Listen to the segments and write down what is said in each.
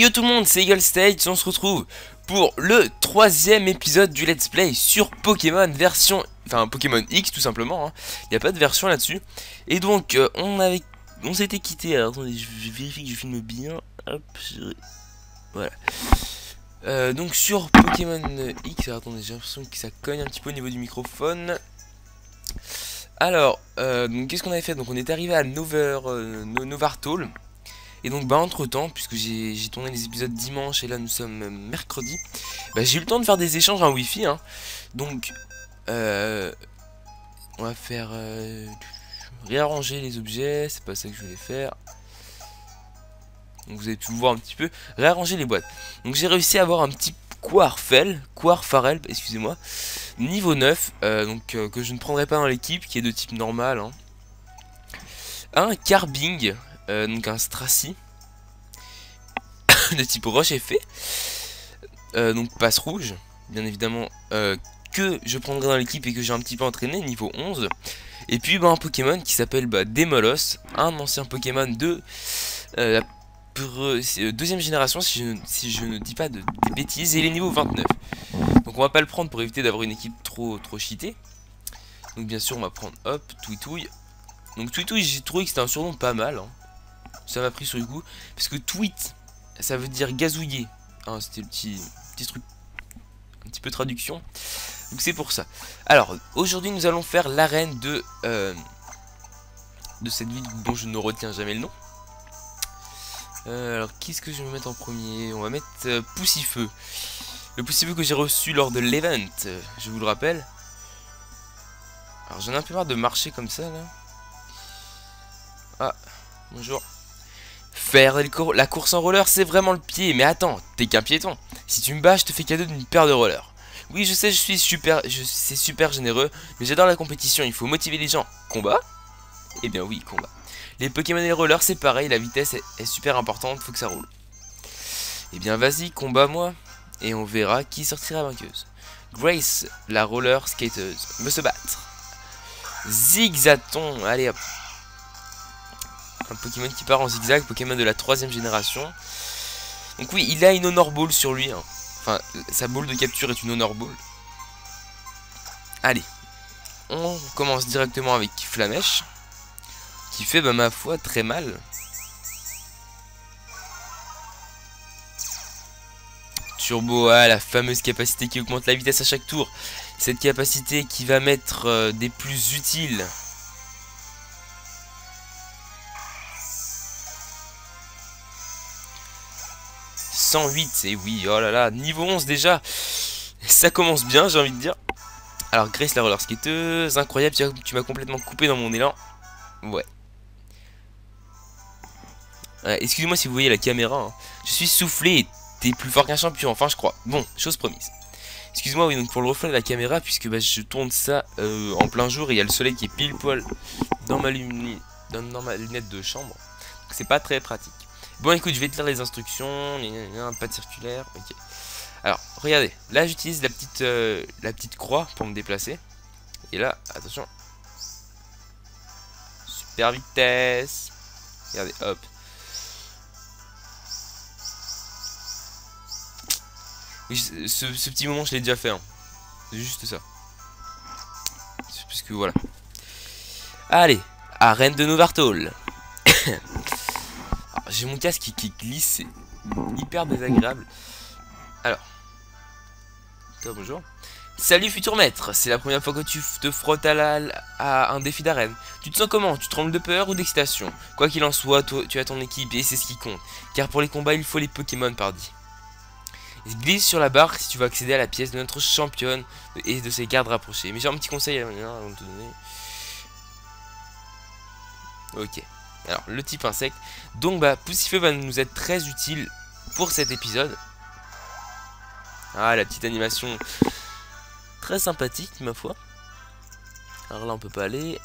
Yo tout le monde, c'est Eagle State, on se retrouve pour le troisième épisode du Let's Play sur Pokémon version... Enfin Pokémon X tout simplement, hein. Il n'y a pas de version là-dessus. Et donc on s'était quitté, alors attendez, je vérifie que je filme bien. Hop, voilà. Donc sur Pokémon X, alors, attendez, j'ai l'impression que ça cogne un petit peu au niveau du microphone. Alors, qu'est-ce qu'on avait fait? Donc on est arrivé à Novartol. Et donc bah entre temps, puisque j'ai tourné les épisodes dimanche et là nous sommes mercredi, bah, j'ai eu le temps de faire des échanges en wifi, hein. Donc on va faire réarranger les objets, c'est pas ça que je voulais faire. Donc vous avez pu voir un petit peu, réarranger les boîtes. Donc j'ai réussi à avoir un petit Quarfarel, excusez-moi, niveau 9, que je ne prendrai pas dans l'équipe, qui est de type normal, hein. Un Carbing, donc un Stracy de type roche effet, donc passe rouge, bien évidemment, que je prendrai dans l'équipe et que j'ai un petit peu entraîné, niveau 11. Et puis un Pokémon qui s'appelle Demolos, un ancien Pokémon de la deuxième génération, si je ne dis pas des bêtises, et il est niveau 29. Donc on va pas le prendre pour éviter d'avoir une équipe trop cheatée. Donc bien sûr on va prendre, hop, Twitouille. Donc Twitouille, j'ai trouvé que c'était un surnom pas mal, hein. Ça m'a pris sur le coup, parce que tweet, ça veut dire gazouiller, hein, c'était le petit truc, un petit peu traduction. Donc c'est pour ça. Alors aujourd'hui nous allons faire l'arène de cette ville dont je ne retiens jamais le nom. Alors qu'est-ce que je vais mettre en premier? On va mettre Poussifeu. Le Poussifeu que j'ai reçu lors de l'event, je vous le rappelle. Alors j'en ai un peu marre de marcher comme ça là. Ah, bonjour. Faire la course en roller, c'est vraiment le pied. Mais attends, t'es qu'un piéton. Si tu me bats, je te fais cadeau d'une paire de rollers. Oui, je sais, c'est super généreux, mais j'adore la compétition. Il faut motiver les gens. Combat? Eh bien oui, combat. Les Pokémon et les rollers, c'est pareil. La vitesse est super importante. Faut que ça roule. Eh bien vas-y, combat-moi. Et on verra qui sortira vainqueuse. Grace, la roller skateuse, veut se battre. Zigzaton, allez hop. Un Pokémon qui part en zigzag, Pokémon de la 3ème génération. Donc oui, il a une Honor Ball sur lui, hein. Enfin, sa boule de capture est une Honor Ball. Allez, on commence directement avec Flamèche, qui fait, ma foi, très mal. Turbo A, la fameuse capacité qui augmente la vitesse à chaque tour. Cette capacité qui va mettre des plus utiles. 108, et oui, oh là là, niveau 11 déjà. Ça commence bien, j'ai envie de dire. Alors Grace la roller skateuse, incroyable, tu m'as complètement coupé dans mon élan. Ouais. Excusez-moi si vous voyez la caméra, hein. Je suis soufflé et t'es plus fort qu'un champion, enfin je crois. Bon, chose promise. Excuse-moi, oui, donc pour le reflet de la caméra, puisque je tourne ça en plein jour et il y a le soleil qui est pile poil dans ma lunette de chambre. C'est pas très pratique. Bon écoute, je vais te lire les instructions, pas de circulaire, ok. Alors, regardez, là j'utilise la petite croix pour me déplacer. Et là, attention. Super vitesse. Regardez, hop. Oui, ce petit moment je l'ai déjà fait, hein. C'est juste ça. Parce que voilà. Allez, arène de Novartol. J'ai mon casque qui glisse, c'est hyper désagréable. Alors, toi bonjour. Salut futur maître, c'est la première fois que tu te frottes à un défi d'arène. Tu te sens comment? Tu trembles de peur ou d'excitation? Quoi qu'il en soit, toi, tu as ton équipe et c'est ce qui compte. Car pour les combats, il faut les Pokémon pardi. Glisse sur la barre si tu veux accéder à la pièce de notre championne et de ses gardes rapprochés. Mais j'ai un petit conseil avant de te donner. Ok. Alors, le type insecte. Donc, Poussifeu va nous être très utile pour cet épisode. Ah, la petite animation très sympathique, ma foi. Alors là, on peut pas aller.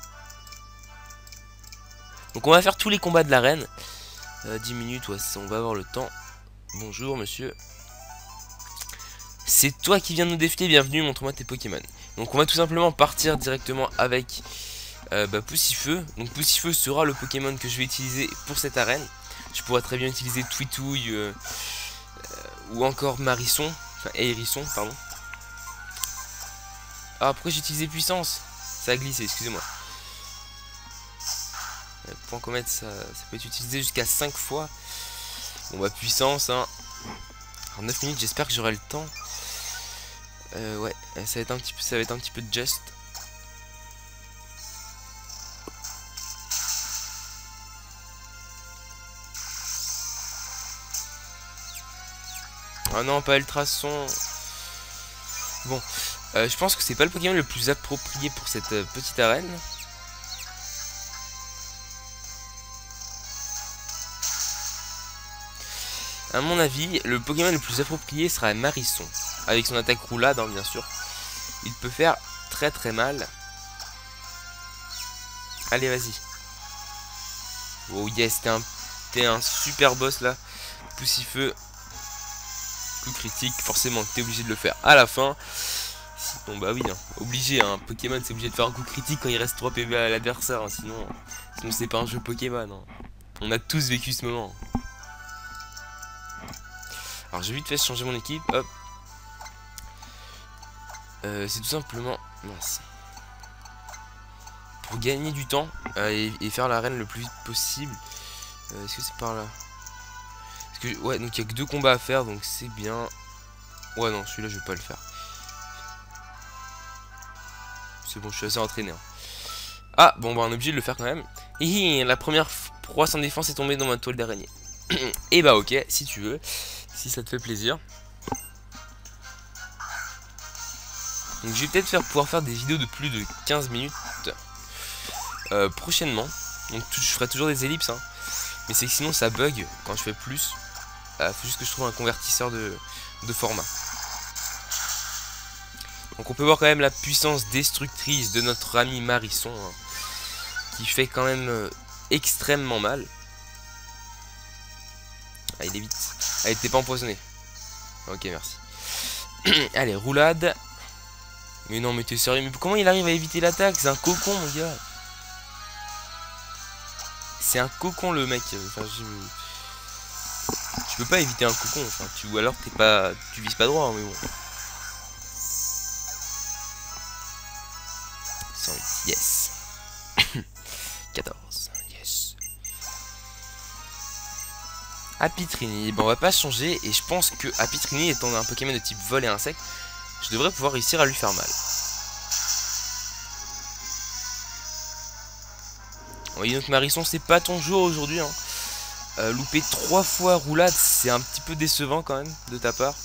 Donc, on va faire tous les combats de l'arène. 10 minutes, ouais, on va avoir le temps. Bonjour, monsieur. C'est toi qui viens de nous défier, bienvenue, montre-moi tes Pokémon. Donc, on va tout simplement partir directement avec... Poussifeu. Donc Poussifeu sera le Pokémon que je vais utiliser pour cette arène. Je pourrais très bien utiliser Twitouille ou encore Marisson, enfin Hérisson, pardon. Ah, pourquoi j'ai utilisé puissance? Ça a glissé, excusez-moi. Point comète, ça peut être utilisé jusqu'à 5 fois. Bon bah puissance, hein. En 9 minutes, j'espère que j'aurai le temps. Ouais, ça va être un petit peu de just. Ah non, pas ultrason. Bon, je pense que c'est pas le Pokémon le plus approprié pour cette petite arène. À mon avis, le Pokémon le plus approprié sera Marisson. Avec son attaque roulade, hein, bien sûr. Il peut faire très très mal. Allez, vas-y. Oh yes, t'es un super boss là. Poussifeu. Coup critique, forcément, t'es obligé de le faire à la fin. Bon bah oui, hein, obligé, hein, Pokémon c'est obligé de faire un coup critique quand il reste 3 PV à l'adversaire, hein, sinon c'est pas un jeu Pokémon. Hein. On a tous vécu ce moment. Alors j'ai vite fait changer mon équipe, hop. C'est tout simplement... Mince. Pour gagner du temps et faire l'arène le plus vite possible. Est-ce que c'est par là? Parce que, ouais, donc il y a que 2 combats à faire, donc c'est bien. Ouais, non, celui-là je vais pas le faire. C'est bon, je suis assez entraîné. Hein. Ah, bon, bah on est obligé de le faire quand même. Hihi, la première proie sans défense est tombée dans ma toile d'araignée. Et bah ok, si tu veux, si ça te fait plaisir. Donc je vais peut-être pouvoir faire des vidéos de plus de 15 minutes prochainement. Donc je ferai toujours des ellipses, hein. Mais c'est que sinon ça bug quand je fais plus. Faut juste que je trouve un convertisseur de format. Donc on peut voir quand même la puissance destructrice de notre ami Marisson, hein, qui fait quand même extrêmement mal. Ah, il est vite. Allez, t'es pas empoisonné. Ok, merci. Allez, roulade. Mais non, mais t'es sérieux? Mais comment il arrive à éviter l'attaque? C'est un cocon, mon gars. C'est un cocon, le mec. Enfin, tu peux pas éviter un cocon. Enfin, ou alors tu vises pas droit, hein, mais bon. 108, yes. 14, yes. Apitrini, bon on va pas changer. Et je pense que Apitrini étant un Pokémon de type vol et insecte, je devrais pouvoir réussir à lui faire mal. Oui, donc Marisson, c'est pas ton jour aujourd'hui, hein. Louper 3 fois roulade, c'est un petit peu décevant quand même de ta part.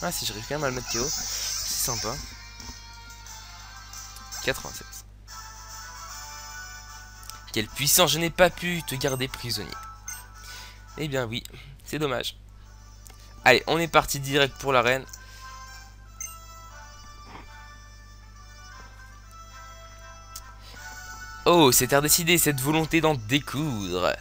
Ah, si j'arrive quand même à le mettre KO, c'est sympa. 96. Quelle puissance, je n'ai pas pu te garder prisonnier. Eh bien oui, c'est dommage. Allez, on est parti direct pour l'arène. Oh, c'est à décider, cette volonté d'en découdre.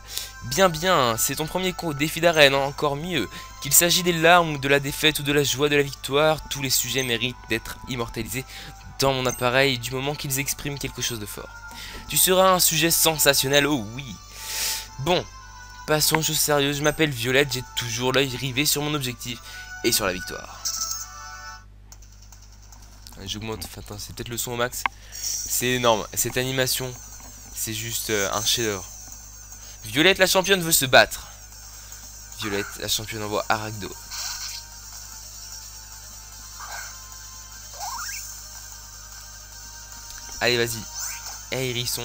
Bien, bien, c'est ton premier défi d'arène, encore mieux. Qu'il s'agit des larmes ou de la défaite ou de la joie de la victoire, tous les sujets méritent d'être immortalisés dans mon appareil du moment qu'ils expriment quelque chose de fort. Tu seras un sujet sensationnel, oh oui. Bon, passons aux choses sérieuses, je m'appelle Violette, j'ai toujours l'œil rivé sur mon objectif et sur la victoire. J'augmente, enfin, c'est peut-être le son au max. C'est énorme, cette animation, c'est juste un chef-d'œuvre. Violette la championne veut se battre. Violette la championne envoie Aragdo. Allez vas-y. Hérisson.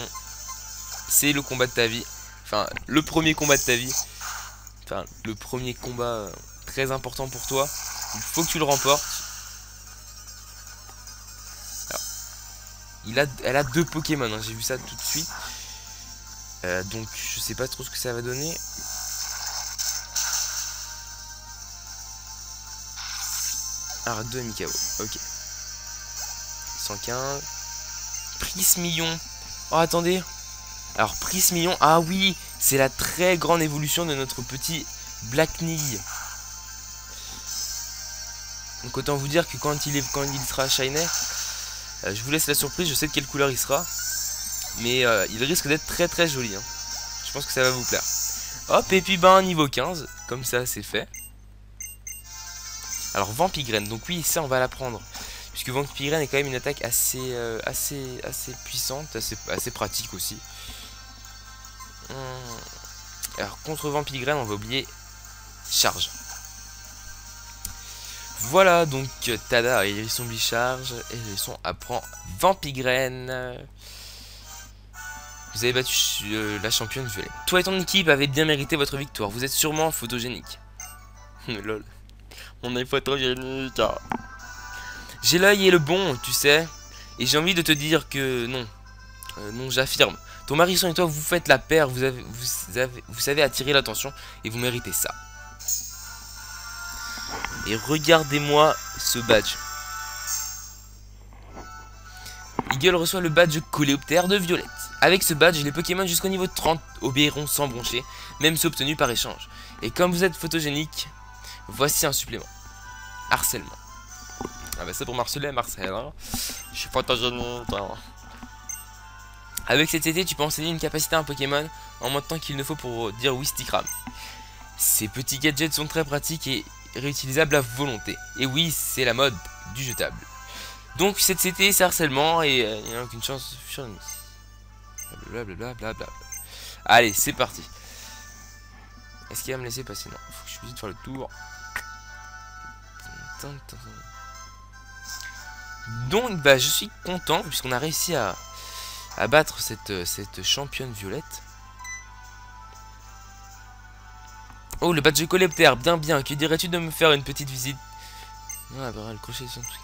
C'est le combat de ta vie. Enfin le premier combat de ta vie. Enfin le premier combat très important pour toi. Il faut que tu le remportes. Alors, elle a 2 Pokémon, hein, j'ai vu ça tout de suite. Donc je sais pas trop ce que ça va donner. Arc 2 et Mikao, ok. 115. Prismillon. Oh attendez. Alors Prismillon, ah oui, c'est la très grande évolution de notre petit Blackney. Donc autant vous dire que quand il sera shiny, je vous laisse la surprise, je sais de quelle couleur il sera. Mais il risque d'être très très joli, hein. Je pense que ça va vous plaire. Hop, et puis ben niveau 15, comme ça c'est fait. Alors Vampigraine, donc oui ça on va l'apprendre. Puisque Vampigraine est quand même une attaque assez puissante, assez pratique aussi. Alors contre Vampigraine on va oublier charge. Voilà donc tada, Hérisson bicharge, Hérisson apprend Vampigraine. Vous avez battu la championne violette. Toi et ton équipe avez bien mérité votre victoire. Vous êtes sûrement photogénique. Lol. On est photogénique. J'ai l'œil et le bon, tu sais. Et j'ai envie de te dire que non. Non, j'affirme. Ton Marisson et toi, vous faites la paire. Vous savez attirer l'attention. Et vous méritez ça. Et regardez-moi ce badge. Eagle reçoit le badge Coléoptère de Violette. Avec ce badge, les Pokémon jusqu'au niveau 30 obéiront sans broncher, même si obtenus par échange. Et comme vous êtes photogénique, voici un supplément. Harcèlement. Ah bah c'est pour harceler Marcel, hein. Je suis photogénique. Hein. Avec cette CT, tu peux enseigner une capacité à un Pokémon en moins de temps qu'il ne faut pour dire Wistikram. Ces petits gadgets sont très pratiques et réutilisables à volonté. Et oui, c'est la mode du jetable. Donc cette CT c'est harcèlement et il n'y a aucune chance sur une mise. Blablabla. Allez, c'est parti. Est-ce qu'il va me laisser passer? Non, faut que je suis obligé de faire le tour. Donc bah je suis content puisqu'on a réussi à battre cette championne violette. Oh, le badge Coléoptère, bien. Que dirais-tu de me faire une petite visite? Ah bah le crochet de son truc.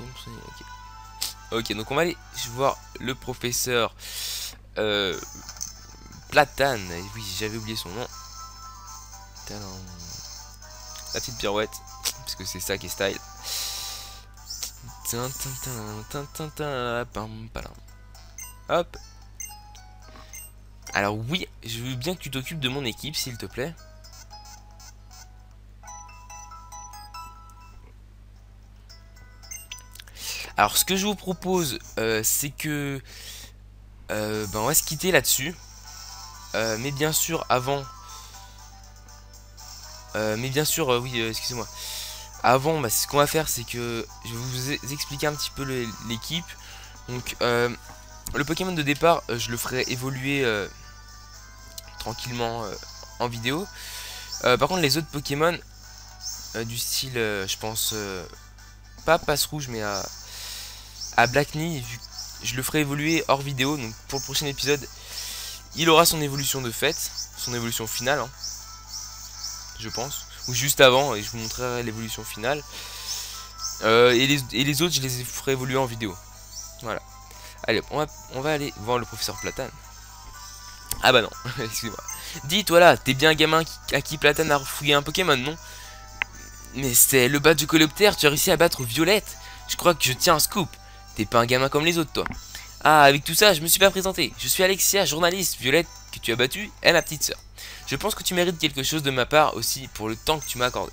Ok, donc on va aller voir le professeur Platane. Oui, j'avais oublié son nom. La petite pirouette, parce que c'est ça qui est style. Hop. Alors oui, je veux bien que tu t'occupes de mon équipe, s'il te plaît. Alors ce que je vous propose, c'est que on va se quitter là-dessus. Mais bien sûr, avant... oui, excusez-moi. Avant, bah, ce qu'on va faire, c'est que je vais vous expliquer un petit peu l'équipe. Donc, le Pokémon de départ, je le ferai évoluer tranquillement en vidéo. Par contre, les autres Pokémon du style, je pense, pas Passe-Rouge, mais à Blackney, je le ferai évoluer hors vidéo. Donc, pour le prochain épisode, il aura son évolution de fait, son évolution finale, hein, je pense. Ou juste avant, et je vous montrerai l'évolution finale. Et les autres, je les ferai évoluer en vidéo. Voilà. Allez, on va aller voir le professeur Platane. Ah bah non, excuse-moi. Dis, toi là, t'es bien un gamin à qui Platane a refouillé un Pokémon, non? Mais c'est le badge de Coléoptère, tu as réussi à battre Violette. Je crois que je tiens un scoop. T'es pas un gamin comme les autres, toi. Ah, avec tout ça, je me suis pas présenté. Je suis Alexia, journaliste. Violette, que tu as battu, est ma petite sœur. Je pense que tu mérites quelque chose de ma part aussi pour le temps que tu m'as accordé.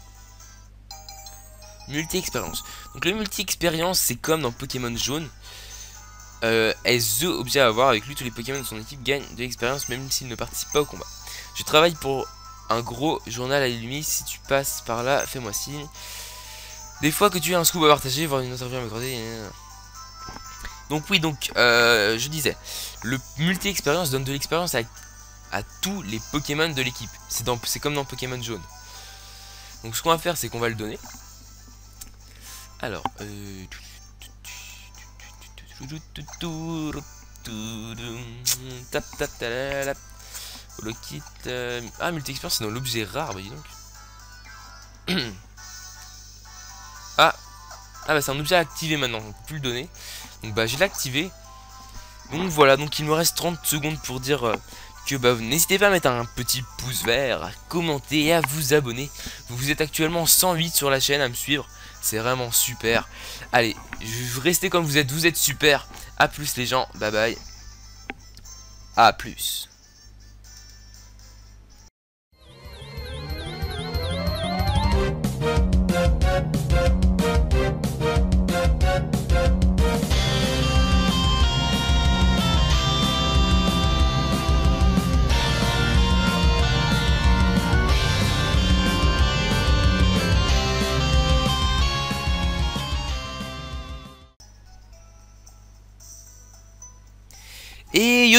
Multi-expérience. Donc le multi-expérience, c'est comme dans Pokémon Jaune. Est the objet à avoir. Avec lui, tous les Pokémon de son équipe gagnent de l'expérience même s'ils ne participent pas au combat. Je travaille pour un gros journal à Illumi. Si tu passes par là, fais-moi signe. Des fois que tu as un scoop à partager, voir une interview à m'accorder. Donc oui, donc je disais, le multi-expérience donne de l'expérience à tous les Pokémon de l'équipe. C'est comme dans Pokémon Jaune. Donc ce qu'on va faire, c'est qu'on va le donner. Alors, le kit. Ah, multi-expérience, c'est dans l'objet rare, bah dis donc. Ah, bah c'est un objet à activer maintenant, on peut plus le donner. Donc bah je l'ai activé. Donc voilà, donc il me reste 30 secondes pour dire que bah n'hésitez pas à mettre un petit pouce vert, à commenter et à vous abonner. Vous êtes actuellement 108 sur la chaîne à me suivre, c'est vraiment super. Allez, restez comme vous êtes super. A plus les gens, bye bye. A plus.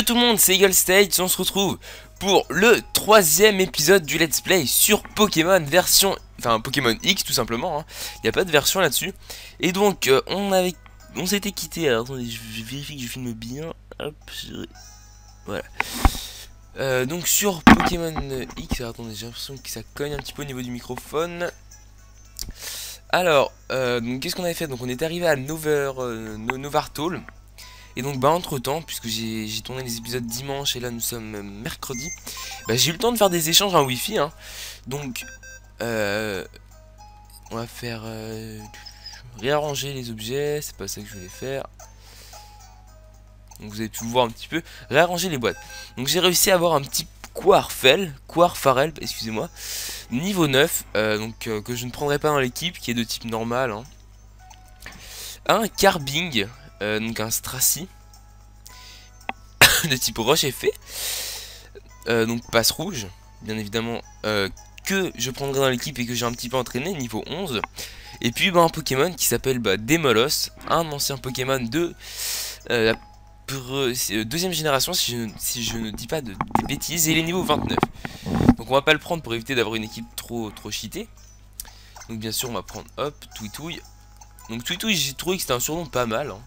Salut tout le monde, c'est Eagle State, on se retrouve pour le 3e épisode du Let's Play sur Pokémon version... Enfin, Pokémon X tout simplement, hein. Il n'y a pas de version là-dessus. Et donc, on s'était quitté, alors attendez, je vérifie que je filme bien. Hop, voilà. Donc sur Pokémon X, alors attendez, j'ai l'impression que ça cogne un petit peu au niveau du microphone. Alors, qu'est-ce qu'on avait fait? Donc on est arrivé à Novartol. Et donc bah entre temps, puisque j'ai tourné les épisodes dimanche et là nous sommes mercredi, bah, j'ai eu le temps de faire des échanges en wifi, hein. Donc on va faire réarranger les objets, c'est pas ça que je voulais faire. Donc vous avez pu voir un petit peu, réarranger les boîtes. Donc j'ai réussi à avoir un petit Quarfarel, excusez-moi, niveau 9, que je ne prendrai pas dans l'équipe, qui est de type normal, hein. Un Carbing, donc un Stracy de type roche effet, donc passe rouge, bien évidemment, que je prendrai dans l'équipe et que j'ai un petit peu entraîné, niveau 11. Et puis bah, un Pokémon qui s'appelle Demolos, un ancien Pokémon de la deuxième génération, si je ne dis pas de bêtises, et il est niveau 29. Donc on va pas le prendre pour éviter d'avoir une équipe trop cheatée. Donc bien sûr on va prendre, hop, Twitouille. Donc Twitouille, j'ai trouvé que c'était un surnom pas mal, hein.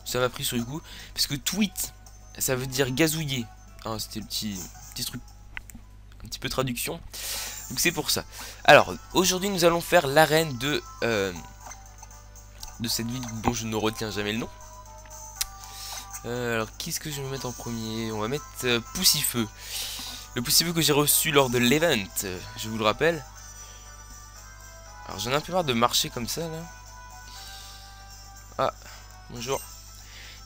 Ça m'a pris sur le coup, parce que Tweet, ça veut dire gazouiller, hein, c'était le petit truc, un petit peu traduction. Donc c'est pour ça. Alors, aujourd'hui nous allons faire l'arène de cette ville dont je ne retiens jamais le nom. Alors, qu'est-ce que je vais mettre en premier? On va mettre Poussifeu. Le Poussifeu que j'ai reçu lors de l'event, je vous le rappelle. Alors, j'en ai un peu marre de marcher comme ça, là. Ah, bonjour.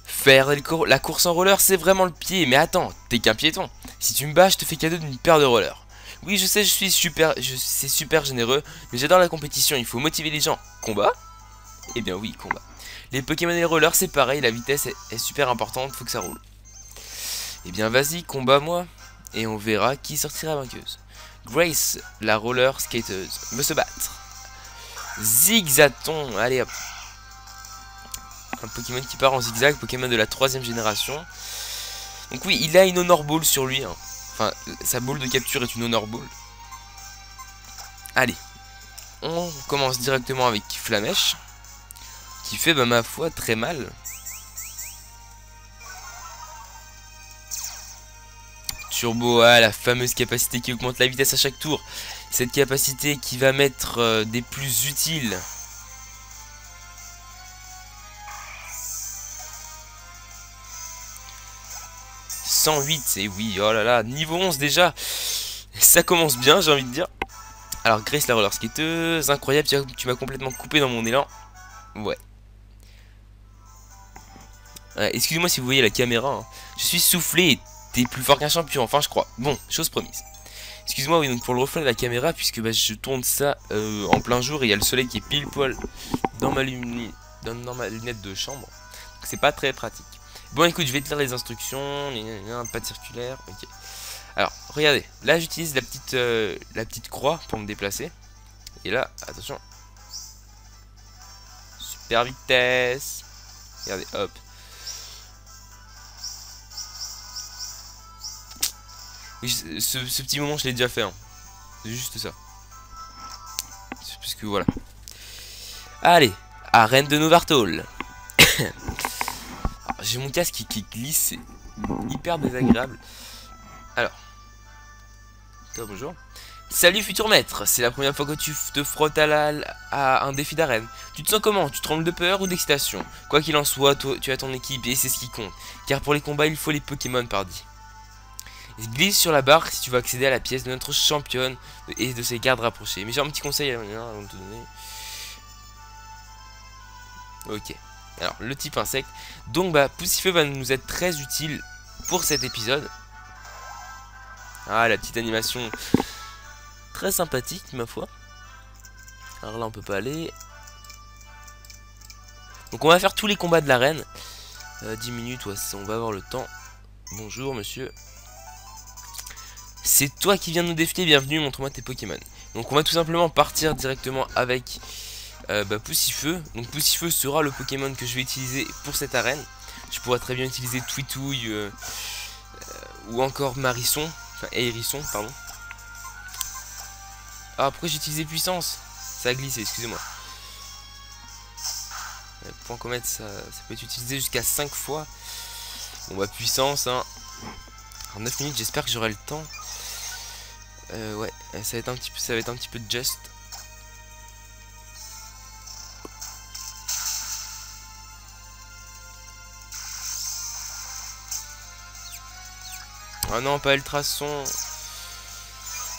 Faire la course en roller, c'est vraiment le pied. Mais attends, t'es qu'un piéton. Si tu me bats, je te fais cadeau d'une paire de rollers. Oui, je sais, c'est super généreux, mais j'adore la compétition. Il faut motiver les gens. Combat? Eh bien oui, combat. Les Pokémon et les rollers, c'est pareil. La vitesse est super importante. Faut que ça roule. Eh bien, vas-y, combat-moi. Et on verra qui sortira vainqueuse. Grace, la roller skateuse, veut se battre. Zigzaton, allez hop. Un Pokémon qui part en zigzag, Pokémon de la 3e génération. Donc oui, il a une Honor Ball sur lui, hein. Enfin, sa boule de capture est une Honor Ball. Allez, on commence directement avec Flamèche, qui fait, bah, ma foi, très mal. Turbo A, la fameuse capacité qui augmente la vitesse à chaque tour. Cette capacité qui va mettre des plus utiles. 108, et oui, oh là là, niveau 11 déjà. Ça commence bien, j'ai envie de dire. Alors, Grace la roller skateuse, incroyable, tu m'as complètement coupé dans mon élan. Ouais. Excusez-moi si vous voyez la caméra, hein. Je suis soufflé et t'es plus fort qu'un champion, enfin je crois. Bon, chose promise. Excuse-moi, oui, donc pour le reflet de la caméra, puisque bah, je tourne ça en plein jour et il y a le soleil qui est pile poil dans ma lunette de chambre. Donc c'est pas très pratique. Bon, écoute, je vais te lire les instructions. Pas de circulaire. Ok. Alors, regardez. Là, j'utilise la petite croix pour me déplacer. Et là, attention. Super vitesse. Regardez, hop. Oui, ce petit moment, je l'ai déjà fait, hein. C'est juste ça. Parce que voilà. Allez, arène de Novartol. J'ai mon casque qui glisse, c'est hyper désagréable. Alors, toi, bonjour. Salut futur maître, c'est la première fois que tu te frottes à un défi d'arène. Tu te sens comment? Tu trembles de peur ou d'excitation? Quoi qu'il en soit, toi, tu as ton équipe et c'est ce qui compte. Car pour les combats, il faut les Pokémon pardi. Glisse sur la barre si tu veux accéder à la pièce de notre championne et de ses gardes rapprochés. Mais j'ai un petit conseil avant de te donner. Ok. Alors, le type insecte. Donc, bah, Poussifeu va nous être très utile pour cet épisode. Ah, la petite animation très sympathique, ma foi. Alors là, on peut pas aller. Donc, on va faire tous les combats de l'arène. 10 minutes, ouais, on va avoir le temps. Bonjour, monsieur. C'est toi qui viens de nous défier, bienvenue, montre-moi tes Pokémon. Donc, on va tout simplement partir directement avec... Poussifeu. Donc Poussifeu sera le Pokémon que je vais utiliser pour cette arène. Je pourrais très bien utiliser Twitouille ou encore Marisson, enfin Hérisson, pardon. Ah, pourquoi j'ai utilisé puissance? Ça a glissé, excusez-moi. Point comète, ça peut être utilisé jusqu'à 5 fois. Bon bah puissance, hein. En 9 minutes, j'espère que j'aurai le temps. Ouais, ça va être un petit peu de just. Ah non, pas ultrason.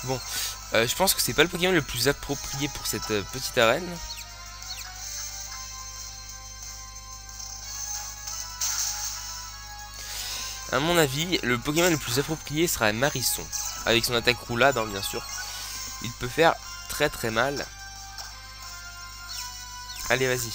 Bon, je pense que c'est pas le Pokémon le plus approprié pour cette petite arène. À mon avis, le Pokémon le plus approprié sera Marisson. Avec son attaque roulade, hein, bien sûr. Il peut faire très très mal. Allez, vas-y.